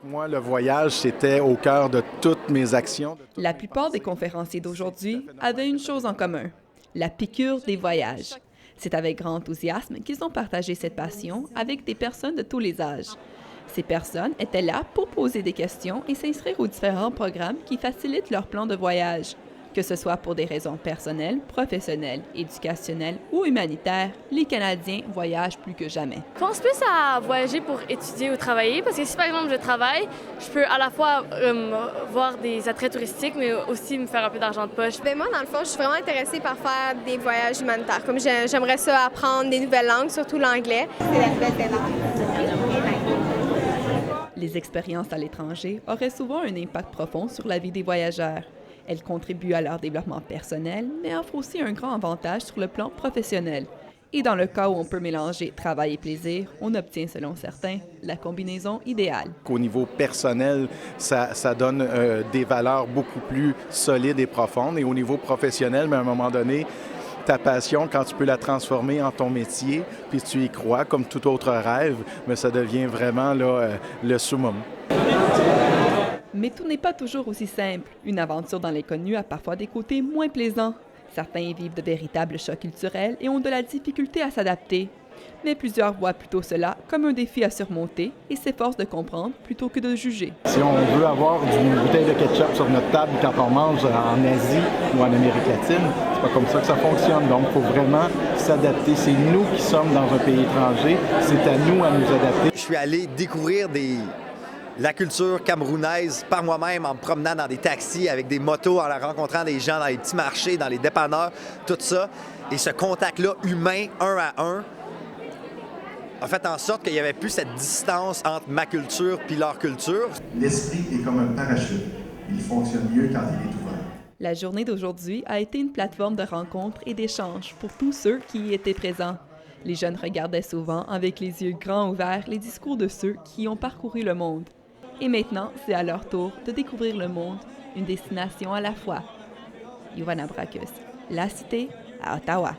Moi, le voyage, c'était au cœur de toutes mes actions. La plupart des conférenciers d'aujourd'hui avaient une chose en commun, la piqûre des voyages. C'est avec grand enthousiasme qu'ils ont partagé cette passion avec des personnes de tous les âges. Ces personnes étaient là pour poser des questions et s'inscrire aux différents programmes qui facilitent leur plan de voyage. Que ce soit pour des raisons personnelles, professionnelles, éducationnelles ou humanitaires, les Canadiens voyagent plus que jamais. Je pense plus à voyager pour étudier ou travailler, parce que si par exemple je travaille, je peux à la fois voir des attraits touristiques, mais aussi me faire un peu d'argent de poche. Moi, dans le fond, je suis vraiment intéressée par faire des voyages humanitaires. Comme j'aimerais ça apprendre des nouvelles langues, surtout l'anglais. C'est la nouvelle des langues. Les expériences à l'étranger auraient souvent un impact profond sur la vie des voyageurs. Elles contribuent à leur développement personnel, mais offrent aussi un grand avantage sur le plan professionnel. Et dans le cas où on peut mélanger travail et plaisir, on obtient, selon certains, la combinaison idéale. Au niveau personnel, ça donne des valeurs beaucoup plus solides et profondes. Et au niveau professionnel, mais à un moment donné, ta passion, quand tu peux la transformer en ton métier, puis tu y crois comme tout autre rêve, mais ça devient vraiment là, le summum. Mais tout n'est pas toujours aussi simple. Une aventure dans l'inconnu a parfois des côtés moins plaisants. Certains y vivent de véritables chocs culturels et ont de la difficulté à s'adapter. Mais plusieurs voient plutôt cela comme un défi à surmonter et s'efforcent de comprendre plutôt que de juger. Si on veut avoir une bouteille de ketchup sur notre table quand on mange en Asie ou en Amérique latine, c'est pas comme ça que ça fonctionne. Donc, il faut vraiment s'adapter. C'est nous qui sommes dans un pays étranger. C'est à nous à nous adapter. Je suis allé découvrir la culture camerounaise par moi-même en me promenant dans des taxis avec des motos, en rencontrant des gens dans les petits marchés, dans les dépanneurs, tout ça. Et ce contact-là humain, un à un, a fait en sorte qu'il n'y avait plus cette distance entre ma culture puis leur culture. L'esprit est comme un parachute. Il fonctionne mieux quand il est ouvert. La journée d'aujourd'hui a été une plateforme de rencontres et d'échanges pour tous ceux qui y étaient présents. Les jeunes regardaient souvent avec les yeux grands ouverts les discours de ceux qui ont parcouru le monde. Et maintenant, c'est à leur tour de découvrir le monde, une destination à la fois. Ioana Bracus, La Cité, à Ottawa.